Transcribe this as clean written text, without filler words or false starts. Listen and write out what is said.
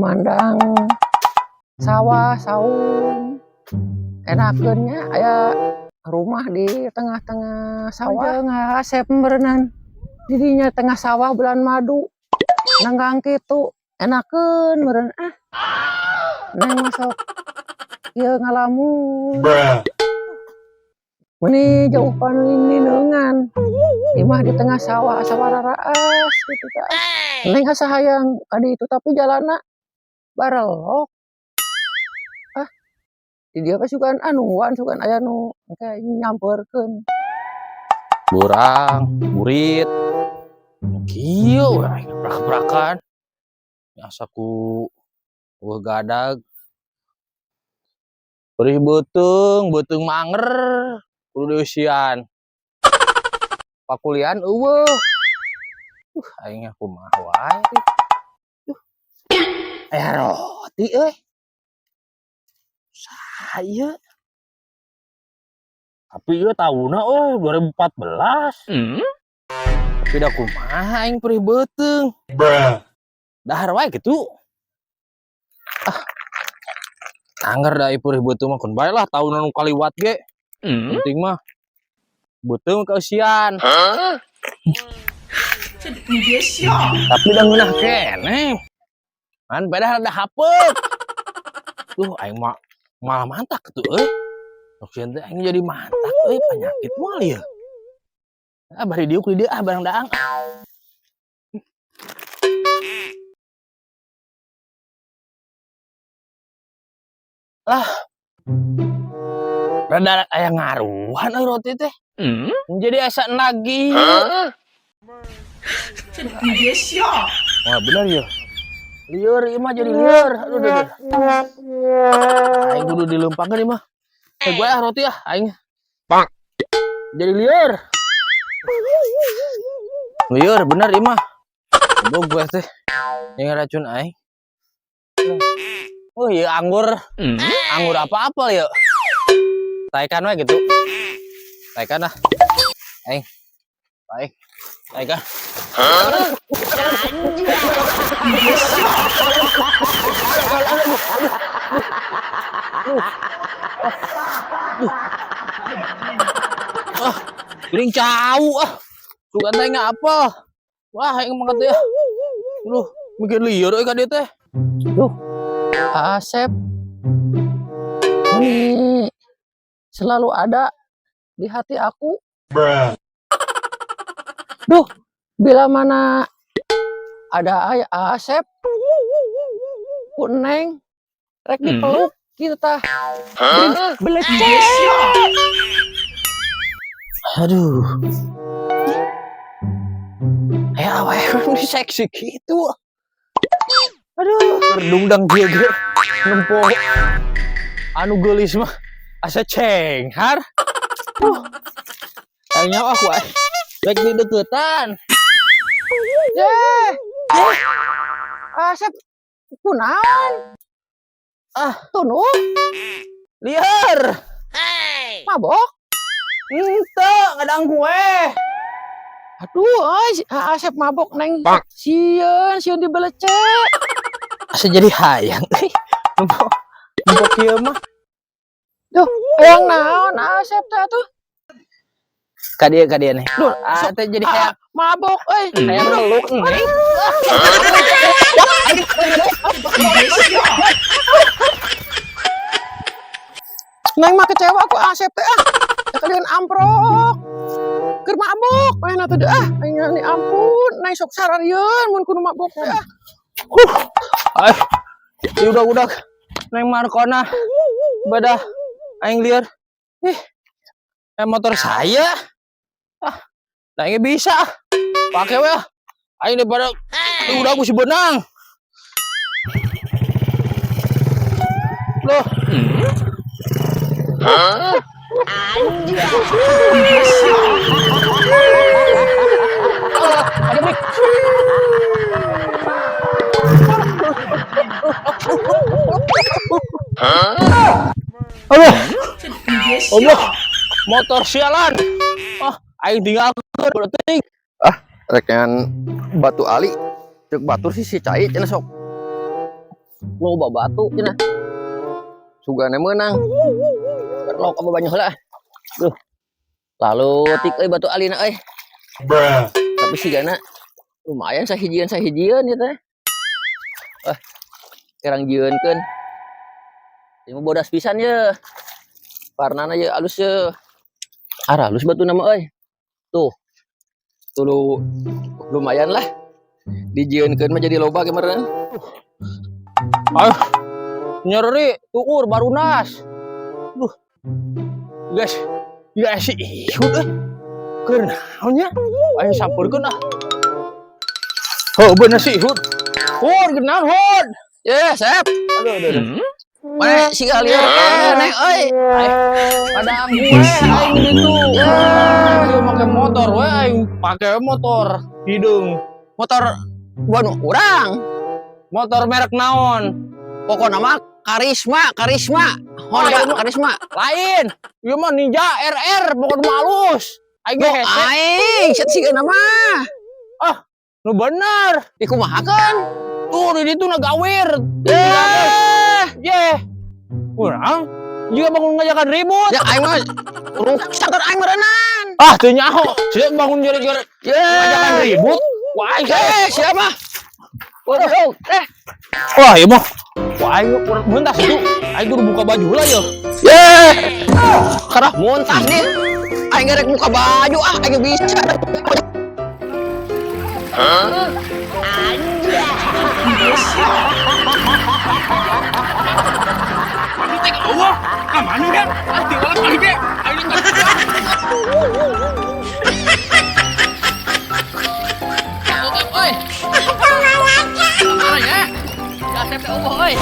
memandang sawah saung enakeunnya aya rumah di tengah-tengah sawah ngasep berenang didinya tengah sawah bulan madu nanggang kitu enakeun meureun neng masuk ieu ngalamun meni jauh panu ini neungan imah di tengah sawah sawararaas gitu kan neng asa hayang kadi itu tapi jalanna barelok di dia pas sugan anuan sugan aya nu kayak nyamperkeun burang burit kieu we brak-brakan asa ku gadag perih beuteung manger kudu dieusian pakulian eueuh aing kumaha wae aya roti euy saya tapi ieu tahunna euy 2014 tapi da kumaha aing perih beuteung dahar wae kitu anggar da perih beuteung mah kun bae lah tahun anu kaliwat ge penting mah beuteung keusian tapi da ngeunah keneh kan beda rada hapet aing mah malah mantak tuh keusian teh aing jadi mantak penyakit moal ieu bari diuk di dieu barang daang lah rada aya ngaruhan roti teh jadi asa nagih wah bener ya lieur ieu mah jadi lieur aduh aing kudu dileumpangkeun ieu mah gue roti aing jadi lieur bener ieu mah gue teh yang racun aing ieu anggur apa ya taikan we gitu taikan lah aing taikan Kuring cau sugan teh apa wah aing mah teh mikir lieur euy ka dieu teh Asep ini selalu ada di hati aku bila mana ada Asep ku neng rek dipeluk kita belecet aduh awe seksi gitu aduh berdungdang dia nempok anu geulis mah asa cenghar kayaknya aku rek di deketan Asep kunaon tunuk liar mabok ente ngadang gue aduh Asep mabok neng sieun dibelecet asa jadi hayang nempok kieu mah yang naon Asep teh tuh kadia nih teh jadi hayang mabok hayang ngeluk neng neng mah kecewa aku Asep teh kalian amprok keur mabok main atuh deh aing ampun neng sok sararieun mun kudu mabok teh udah neng Markona badah aing liar motor saya aing bisa pakai we aing daripada udah aku si benang loh Allah motor sialan aing tinggal berarti rekan Batu Ali cek batur sih si cai cenah sok loba batu cenah. Sugana meunang. Kerlok apa banyak lah. Duh. Lalu tik euy batu alina euy. Tapi sigana lumayan sahijian ya teh. Kerang jieunkeun. Ieu bodas pisan ye. Warnana ye alus ye. Halus batu nama euy. Tuh. Tuh lumayan lah. Dijieunkeun mah jadi loba kemarin. Nyeri tuur barunas. Duh. Guys, ya si ihud keur naon nya? Aya sampurkeun ah. Heuh bener si ihud. Hud geunaan hud. Ye, sep. Aduh. Mana si kalian neng euy. Ada gue aing gitu. Aing make motor we aing pake motor hidung. Motor gua nu urang. Motor merek naon? Pokokna mah Karisma. Honda Karisma. Lain. Ieu mah Ninja RR pokoknya malus. Aing ge hese. Aing sigana mah. Nu bener. Dikumahakeun? Tuh di ditu ngagawir. Urang juga bangun ngajakan ribut. Ya aing mah rusak aing meureunan. Teu nyaho. Sia bangun gara-gara ngajakan ribut. Wah, siapa? Waduh. Wah, ieu mah. Wah, aing muntas itu. Aing kudu buka baju lah ya. Karena muntas nih. Aing gerek buka baju aing bisa. Allah, mana kan? Tinggal kali deh. Aing Oi. Mana ya? Gasep teh eueuh euy.